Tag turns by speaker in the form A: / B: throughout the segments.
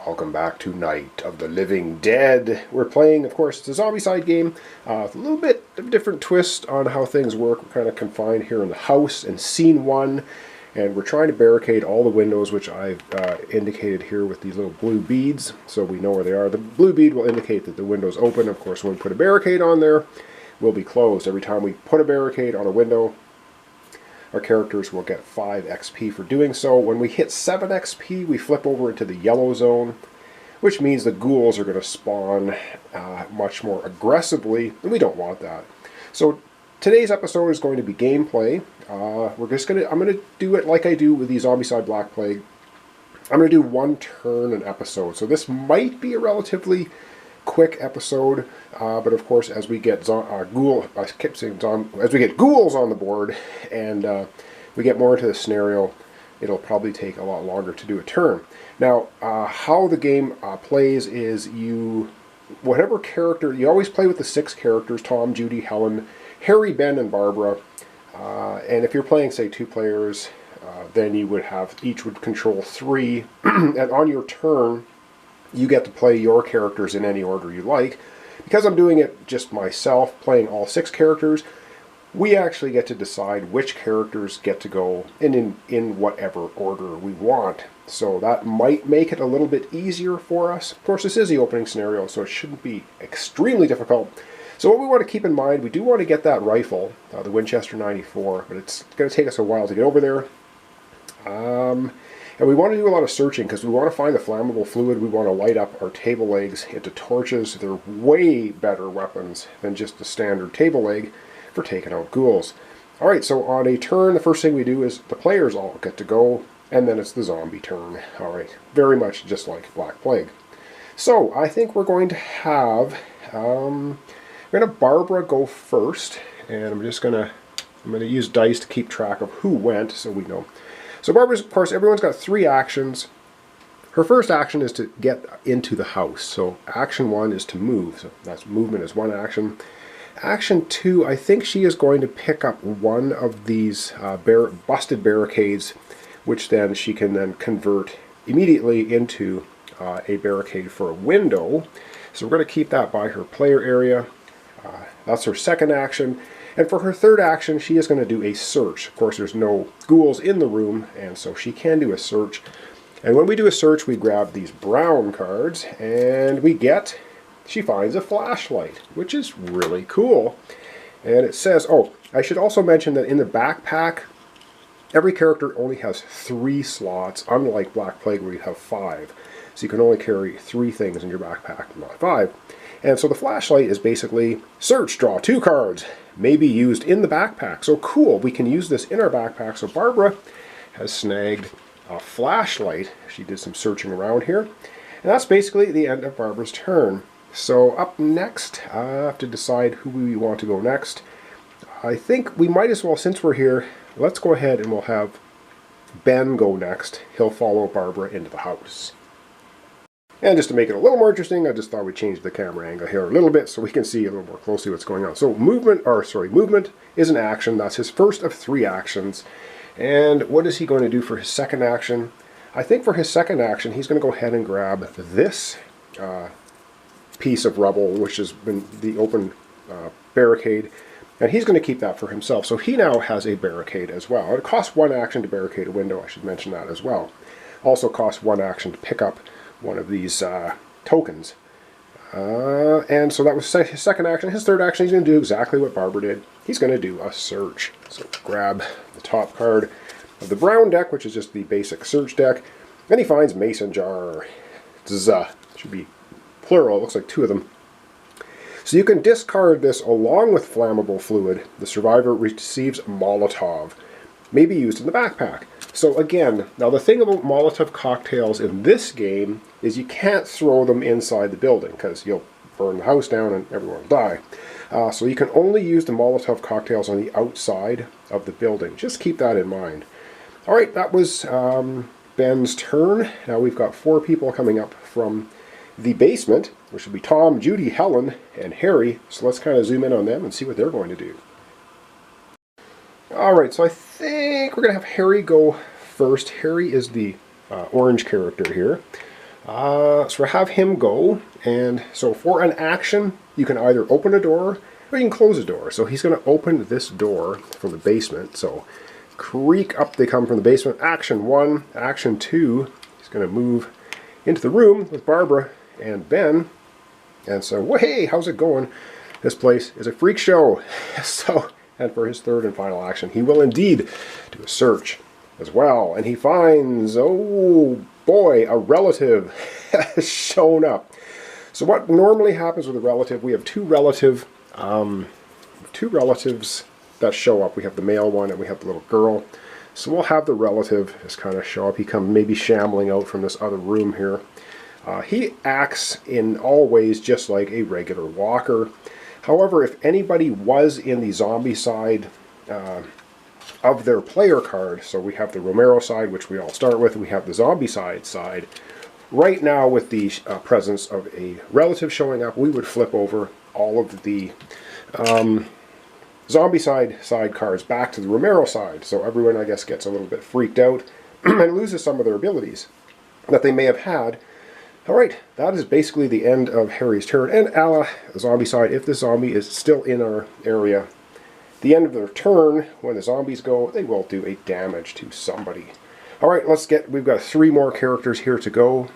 A: Welcome back to Night of the Living Dead. We're playing, of course, it's a zombie-side game with a little bit of a different twist on how things work. We're kind of confined here in the house in scene one, and we're trying to barricade all the windows, which I've indicated here with these little blue beads, so we know where they are. The blue bead will indicate that the window's open. Of course, when we put a barricade on there, it will be closed. Every time we put a barricade on a window, our characters will get 5 XP for doing so. When we hit 7 XP, we flip over into the yellow zone, which means the ghouls are going to spawn much more aggressively, and we don't want that. So today's episode is going to be gameplay. I'm going to do it like I do with the Zombicide Black Plague. I'm going to do 1 turn an episode. So this might be a relatively quick episode, but of course, as we get as we get ghouls on the board, and we get more into the scenario, it'll probably take a lot longer to do a turn. Now, how the game plays is whatever character you always play with the 6 characters: Tom, Judy, Helen, Harry, Ben, and Barbara. And if you're playing, say, 2 players, then you would have each would control 3, and on your turn, you get to play your characters in any order you like. Because I'm doing it just myself, playing all 6 characters, we actually get to decide which characters get to go in whatever order we want. So that might make it a little bit easier for us. Of course, this is the opening scenario, so it shouldn't be extremely difficult. So what we want to keep in mind, we do want to get that rifle, the Winchester 94, but it's going to take us a while to get over there. And we want to do a lot of searching because we want to find the flammable fluid. We want to light up our table legs into torches. They're way better weapons than just the standard table leg for taking out ghouls. Alright, so on a turn, the first thing we do is the players all get to go, and then it's the zombie turn. Alright, very much just like Black Plague. So, I think we're going to have, Barbara go first, and I'm going to use dice to keep track of who went, so we know. So Barbara's, of course, everyone's got 3 actions. Her first action is to get into the house. So action 1 is to move. So that's movement is 1 action. Action 2, I think she is going to pick up one of these busted barricades, which then she can then convert immediately into a barricade for a window. So we're going to keep that by her player area. That's her second action. And for her third action, she is going to do a search. Of course, there's no ghouls in the room, and so she can do a search. And when we do a search, we grab these brown cards, and she finds a flashlight, which is really cool. And it says, oh, I should also mention that in the backpack, every character only has 3 slots, unlike Black Plague where you have 5. So you can only carry 3 things in your backpack, not 5. And so the flashlight is basically, search, draw 2 cards, may be used in the backpack. So cool, we can use this in our backpack. So Barbara has snagged a flashlight. She did some searching around here. And that's basically the end of Barbara's turn. So up next, I have to decide who we want to go next. I think we might as well, since we're here, let's go ahead and we'll have Ben go next. He'll follow Barbara into the house. And just to make it a little more interesting, I just thought we'd change the camera angle here a little bit so we can see a little more closely what's going on. So movement is an action. That's his first of 3 actions. And what is he going to do for his second action? I think for his second action, he's going to go ahead and grab this piece of rubble, which has been the open barricade, and he's going to keep that for himself. So he now has a barricade as well. It costs 1 action to barricade a window. I should mention that as well. Also costs 1 action to pick up one of these tokens. And so that was his second action. His third action, he's going to do exactly what Barbara did. He's going to do a search. So grab the top card of the brown deck, which is just the basic search deck, and he finds mason jar. Should be plural, it looks like 2 of them. So you can discard this along with flammable fluid. The survivor receives Molotov. May be used in the backpack. So again, now the thing about Molotov cocktails in this game is you can't throw them inside the building because you'll burn the house down and everyone will die. So you can only use the Molotov cocktails on the outside of the building. Just keep that in mind. Alright, that was Ben's turn. Now we've got 4 people coming up from the basement, which will be Tom, Judy, Helen, and Harry. So let's kind of zoom in on them and see what they're going to do. Alright, so I think we're going to have Harry go first. Harry is the orange character here. So we have him go, and so for an action, you can either open a door or you can close a door. So he's going to open this door from the basement. So creak, up they come from the basement. Action 1, action 2, he's going to move into the room with Barbara and Ben. And so, well, hey, how's it going? This place is a freak show. So, and for his third and final action, he will indeed do a search as well. And he finds, oh boy, a relative has shown up. So what normally happens with a relative, we have two relatives that show up. We have the male one and we have the little girl. So we'll have the relative just kind of show up. He come maybe shambling out from this other room here. He acts in all ways just like a regular walker. However, if anybody was in the zombie side of their player card, so we have the Romero side, which we all start with, we have the zombie side. Right now, with the presence of a relative showing up, we would flip over all of the zombie side cards back to the Romero side. So everyone, I guess, gets a little bit freaked out and loses some of their abilities that they may have had. Alright, that is basically the end of Harry's turn. And the zombie side, if the zombie is still in our area, the end of their turn, when the zombies go, they will do a damage to somebody. Alright, we've got 3 more characters here to go.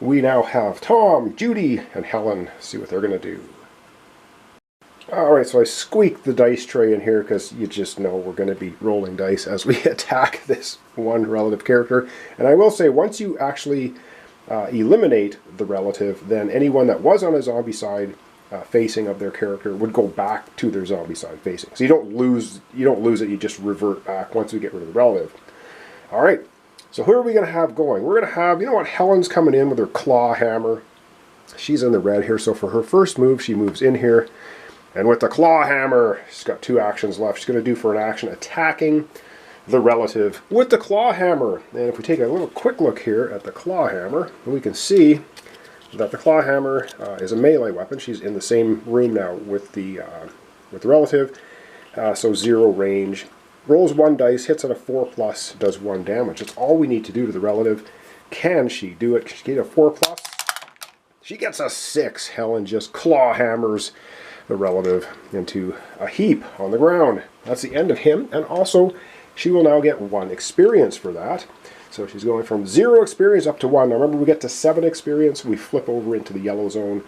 A: We now have Tom, Judy, and Helen. See what they're going to do. Alright, so I squeaked the dice tray in here because you just know we're going to be rolling dice as we attack this one relative character. And I will say, once you actually eliminate the relative, then anyone that was on a zombie side facing of their character would go back to their zombie side facing. So you don't lose it, you just revert back once we get rid of the relative. Alright, so who are we going to have going? We're going to have, you know what, Helen's coming in with her claw hammer. She's in the red here, so for her first move, she moves in here. And with the claw hammer, she's got 2 actions left. She's going to do for an action attacking the relative with the claw hammer. And if we take a little quick look here at the claw hammer, we can see that the claw hammer is a melee weapon. She's in the same room now with the relative, so 0 range. Rolls 1 dice, hits on a 4+, does 1 damage. That's all we need to do to the relative. Can she do it? Can she get a 4+? She gets a 6. Helen just claw hammers the relative into a heap on the ground. That's the end of him, and also she will now get 1 experience for that. So she's going from 0 experience up to 1. Now remember, we get to 7 experience, we flip over into the yellow zone,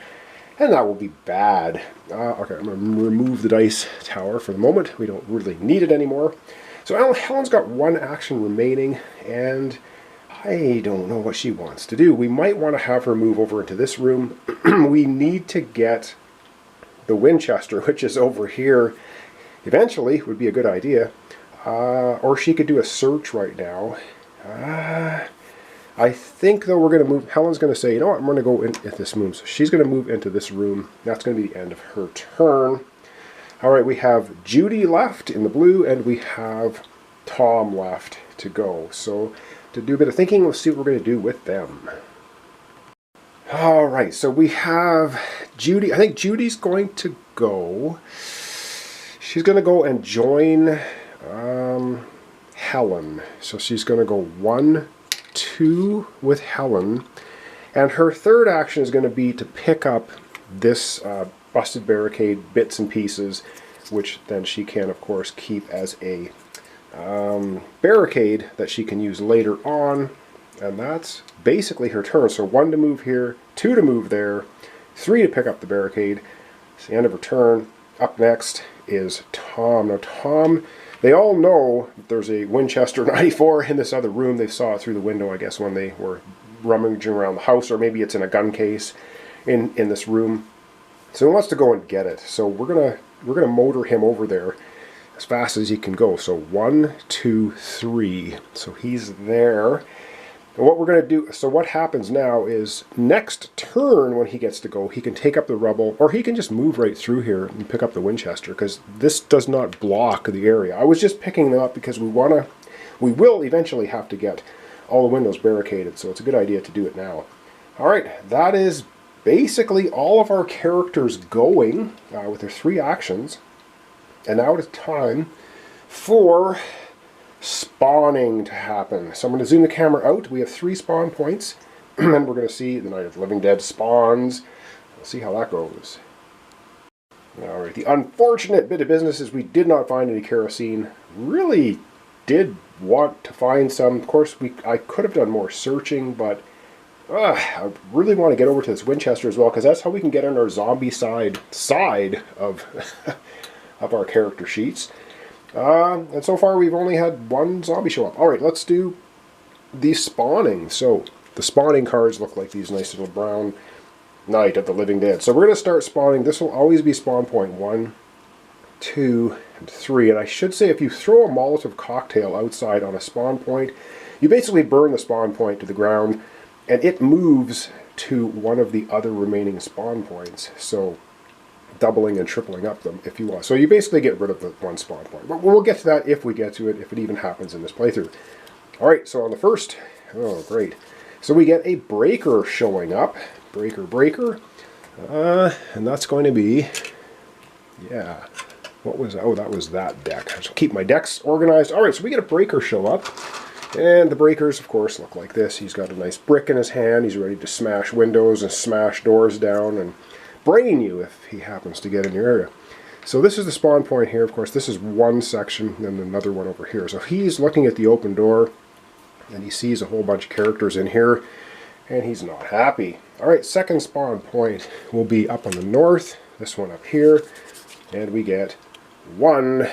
A: and that will be bad. Okay, I'm going to remove the dice tower for the moment. We don't really need it anymore. So Helen's got 1 action remaining, and I don't know what she wants to do. We might want to have her move over into this room. We need to get the Winchester, which is over here. Eventually, would be a good idea. Or she could do a search right now. I think, though, we're going to move. Helen's going to say, you know what, I'm going to go in at this room. So she's going to move into this room. That's going to be the end of her turn. All right, we have Judy left in the blue, and we have Tom left to go. So to do a bit of thinking, let's see what we're going to do with them. All right, so we have Judy. I think Judy's going to go. She's going to go and join Helen. So she's going to go 1, 2 with Helen. And her third action is going to be to pick up this busted barricade, bits and pieces, which then she can, of course, keep as a barricade that she can use later on. And that's basically her turn. So 1 to move here, 2 to move there, 3 to pick up the barricade. It's the end of her turn. Up next is Tom. Now Tom, they all know that there's a Winchester 94 in this other room. They saw it through the window, I guess, when they were rummaging around the house, or maybe it's in a gun case in this room. So he wants to go and get it. So we're gonna motor him over there as fast as he can go. So 1, 2, 3. So he's there. And what we're going to do, so what happens now is next turn when he gets to go, he can take up the rubble, or he can just move right through here and pick up the Winchester, because this does not block the area. I was just picking them up because we will eventually have to get all the windows barricaded, so it's a good idea to do it now. Alright, that is basically all of our characters going with their 3 actions. And now it is time for spawning to happen. So I'm going to zoom the camera out. We have 3 spawn points. And we're going to see the Night of the Living Dead spawns. We'll see how that goes. Alright, the unfortunate bit of business is we did not find any kerosene. Really did want to find some. Of course, I could have done more searching, but I really want to get over to this Winchester as well, because that's how we can get on our zombie side of of our character sheets. And so far we've only had one zombie show up. Alright, let's do the spawning. So the spawning cards look like these nice little brown Night of the Living Dead. So we're going to start spawning. This will always be spawn point 1, 2, and 3. And I should say, if you throw a Molotov cocktail outside on a spawn point, you basically burn the spawn point to the ground, and it moves to one of the other remaining spawn points. So doubling and tripling up them if you want. So you basically get rid of the one spawn point. But we'll get to that if we get to it, if it even happens in this playthrough. Alright, so on the first, oh great. So we get a breaker showing up. Breaker. And that's going to be, yeah, what was, oh, that was that deck. So keep my decks organized. Alright, so we get a breaker show up. And the breakers, of course, look like this. He's got a nice brick in his hand. He's ready to smash windows and smash doors down and brain you if he happens to get in your area. So this is the spawn point here. Of course, this is one section and another one over here. So he's looking at the open door, and he sees a whole bunch of characters in here, and he's not happy. Alright, second spawn point will be up on the north, this one up here, and we get one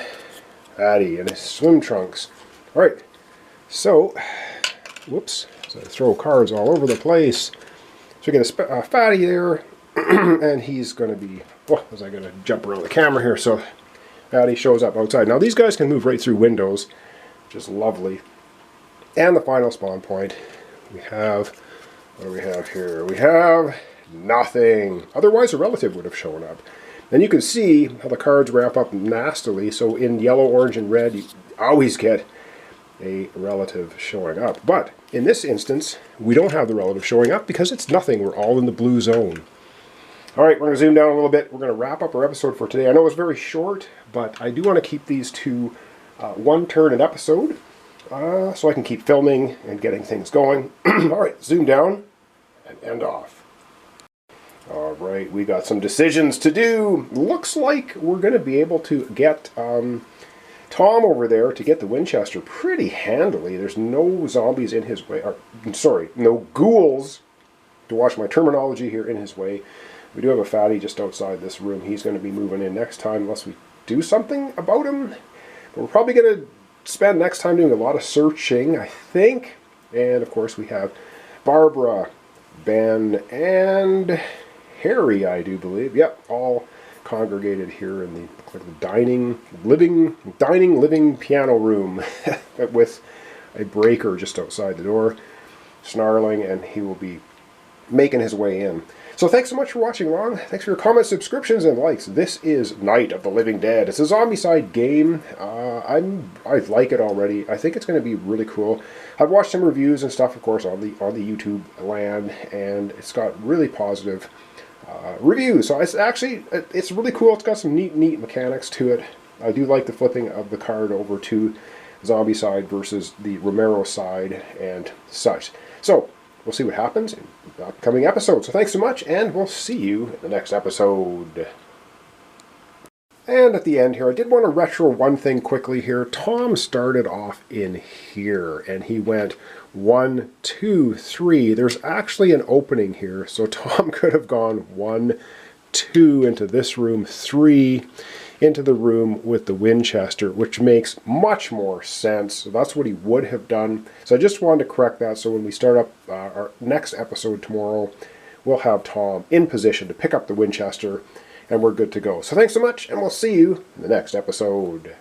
A: fatty in his swim trunks. Alright, so, whoops, so I throw cards all over the place. So we get a fatty there, and he's going to be, oh, was I going to jump around the camera here, so fatty shows up outside. Now these guys can move right through windows, which is lovely. And the final spawn point, we have, what do we have here? We have nothing. Otherwise a relative would have shown up. And you can see how the cards ramp up nastily. So in yellow, orange, and red, you always get a relative showing up. But in this instance, we don't have the relative showing up because it's nothing. We're all in the blue zone. Alright, we're going to zoom down a little bit. We're going to wrap up our episode for today. I know it's very short, but I do want to keep these to one turn an episode. So I can keep filming and getting things going. Alright, zoom down and end off. Alright, we got some decisions to do. Looks like we're going to be able to get Tom over there to get the Winchester pretty handily. There's no zombies in his way. Sorry, no ghouls, to watch my terminology here, in his way. We do have a fatty just outside this room. He's going to be moving in next time unless we do something about him. But we're probably going to spend next time doing a lot of searching, I think. And of course we have Barbara, Ben, and Harry, I do believe. Yep, all congregated here in the dining, living piano room with a breaker just outside the door, snarling, and he will be making his way in. So thanks so much for watching along. Thanks for your comments, subscriptions, and likes. This is Night of the Living Dead. It's a zombie-side game. I like it already. I think it's going to be really cool. I've watched some reviews and stuff, of course, on the YouTube land, and it's got really positive reviews. So it's really cool. It's got some neat mechanics to it. I do like the flipping of the card over to zombie side versus the Romero side and such. So we'll see what happens in the upcoming episode. So thanks so much, and we'll see you in the next episode. And at the end here, I did want to retro one thing quickly here. Tom started off in here, and he went 1, 2, 3. There's actually an opening here, so Tom could have gone 1, 2 into this room, 3 into the room with the Winchester, which makes much more sense. So that's what he would have done. So I just wanted to correct that, so when we start up our next episode tomorrow, we'll have Tom in position to pick up the Winchester, and we're good to go. So thanks so much, and we'll see you in the next episode.